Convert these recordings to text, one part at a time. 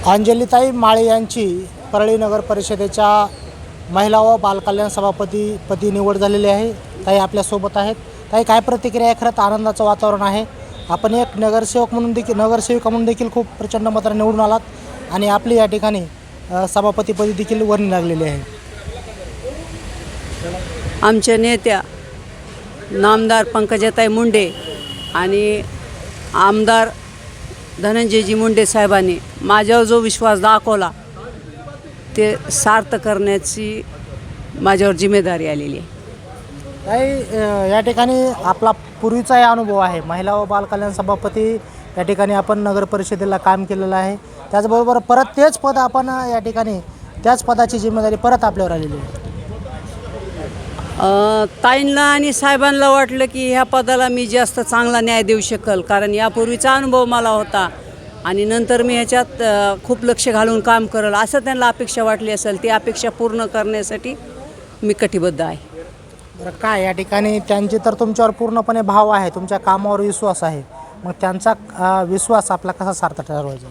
अंजलीताई माळे यांची परळी नगर परिषदेच्या महिला व बालकल्याण सभापतीपदी निवड झालेली आहे। ताई आपल्यासोबत आहेत। ताई काय प्रतिक्रिया आहे? खरंच आनंदाचं वातावरण आहे। आपण एक नगरसेविका म्हणून देखील खूप प्रचंड मताने निवडून आलात आणि आपली या ठिकाणी सभापतीपदी देखील वर्णी लागलेली आहे। आमच्या नेत्या नामदार पंकजाताई मुंडे आणि आमदार धनंजयजी मुंडे साहेबांनी माझ्यावर जो विश्वास दाखवला ते सार्थ करण्याची माझ्यावर जिम्मेदारी आलेली आहे। ताई या ठिकाणी आपला पूर्वीचाही अनुभव आहे। महिला व बालकल्याण सभापती या ठिकाणी आपण नगर परिषदेला काम केलेलं आहे। त्याचबरोबर परत तेच पद आपण या ठिकाणी त्याच पदाची जिम्मेदारी परत आपल्यावर आलेली आहे। ताईंना आणि साहेबांना वाटलं की ह्या पदाला मी जास्त चांगला न्याय देऊ शकेल, कारण यापूर्वीचा अनुभव मला होता आणि नंतर मी ह्याच्यात खूप लक्ष घालून काम करेल असं त्यांना अपेक्षा वाटली असेल। ती अपेक्षा पूर्ण करण्यासाठी मी कटिबद्ध आहे। बरं, काय या ठिकाणी त्यांची तर तुमच्यावर पूर्णपणे भाव आहे, तुमच्या कामावर विश्वास आहे, मग त्यांचा विश्वास आपला कसा सार्थ ठरवायचा?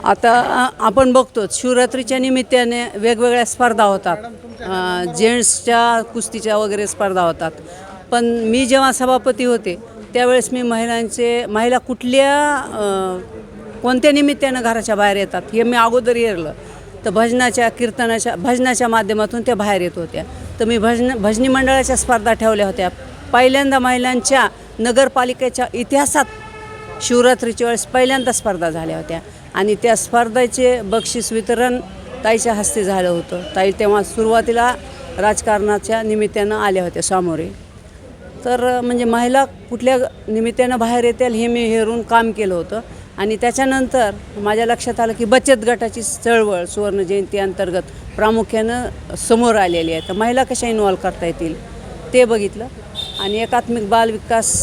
आता आपण बघतो शिवरात्रीच्या निमित्ताने वेगवेगळ्या स्पर्धा होतात, जेंट्सच्या कुस्तीच्या वगैरे स्पर्धा होतात। पण मी जेव्हा सभापती होते त्यावेळेस मी महिला कोणत्या निमित्तानं घराच्या बाहेर येतात हे मी अगोदर हेरलं। तर भजनाच्या माध्यमातून त्या बाहेर येत होत्या। तर मी भजनी मंडळाच्या स्पर्धा ठेवल्या होत्या। पहिल्यांदा महिलांच्या नगरपालिकेच्या इतिहासात शिवरात्रीच्या वेळेस पहिल्यांदा स्पर्धा झाल्या होत्या आणि त्या स्पर्धेचे बक्षीस वितरण ताईच्या हस्ते झालं होतं। ताई तेव्हा सुरुवातीला राजकारणाच्या निमित्तानं आल्या होत्या सामोरे। तर म्हणजे महिला कुठल्या निमित्तानं बाहेर येतील हे मी हेरून काम केलं होतं आणि त्याच्यानंतर माझ्या लक्षात आलं की बचत गटाची चळवळ सुवर्ण जयंती अंतर्गत प्रामुख्यानं समोर आलेली आहे। तर महिला कशा इन्व्हॉल्व करता येतील ते बघितलं आणि एकात्मिक बाल विकास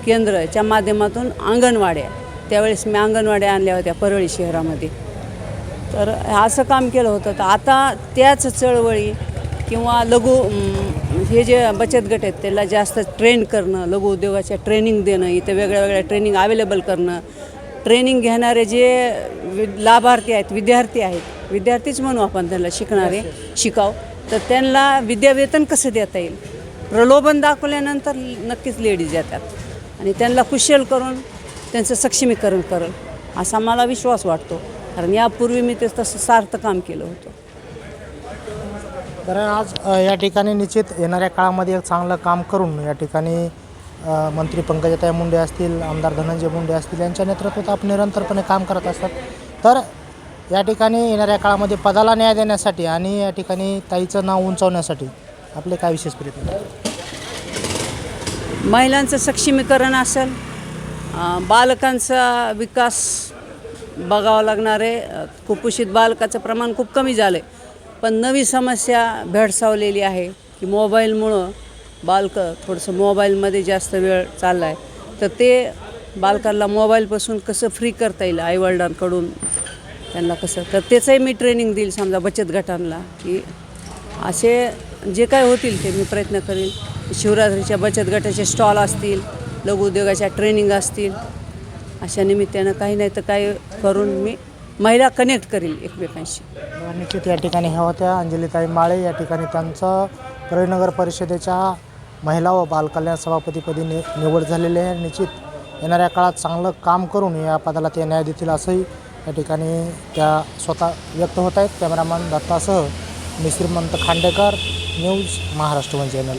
केंद्राच्या माध्यमातून अंगणवाड्या, त्यावेळेस मी अंगणवाड्या आणल्या होत्या परळी शहरामध्ये। तर असं काम केलं होतं। तर आता त्याच चळवळी किंवा हे जे बचत गट आहेत त्याला जास्त ट्रेन करणं, लघु उद्योगाच्या ट्रेनिंग देणं, इथं वेगळ्या ट्रेनिंग अवेलेबल करणं, ट्रेनिंग घेणारे जे लाभार्थी आहेत, विद्यार्थीच म्हणू आपण त्यांना, शिकाव, तर त्यांना विद्यावेतन कसं देता येईल, प्रलोभन दाखवल्यानंतर नक्कीच लेडीज येतात आणि त्यांना कुशल करून त्यांचं सक्षमीकरण करेल असा मला विश्वास वाटतो, कारण यापूर्वी मी तसं सार्थ काम केलं होतं। तर आज या ठिकाणी निश्चित येणाऱ्या काळामध्ये एक चांगलं काम करून या ठिकाणी मंत्री पंकजाताई मुंडे असतील, आमदार धनंजय मुंडे असतील यांच्या नेतृत्वात आपण निरंतरपणे काम करत असतात। तर या ठिकाणी येणाऱ्या काळामध्ये पदाला न्याय देण्यासाठी आणि या ठिकाणी ताईचं नाव उंचावण्यासाठी आपले काय विशेष प्रयत्न? महिलांचं सक्षमीकरण असेल, बालकांचा विकास बघावं लागणार आहे। कुपोषित बालकाचं प्रमाण खूप कमी झालं आहे, पण नवी समस्या भेडसावलेली आहे की मोबाईलमुळं बालकं थोडंसं मोबाईलमध्ये जास्त वेळ चालला आहे। तर ते बालकांना मोबाईलपासून कसं फ्री करता येईल आईवडिलांकडून, त्यांना कसं, तर त्याचंही मी ट्रेनिंग देईल समजा बचत गटांना, की असे जे काय होतील ते मी प्रयत्न करेल। शिवरात्रीच्या बचत गटाचे स्टॉल असतील, लघु उद्योगाच्या ट्रेनिंग असतील, अशा निमित्तानं काही नाही तर काही करून मी महिला कनेक्ट करेल एकमेकांशी। निश्चित या ठिकाणी ह्या होत्या अंजलीताई माळे। या ठिकाणी त्यांचं परळी नगर परिषदेच्या महिला व बालकल्याण सभापतीपदी निवड झालेली आहे। निश्चित येणाऱ्या काळात चांगलं काम करून या पदाला ते न्याय देतील असंही या ठिकाणी त्या स्वतः व्यक्त होत आहेत। कॅमेरामॅन दत्तासह मी श्रीमंत Khandekar, news Maharashtra one channel.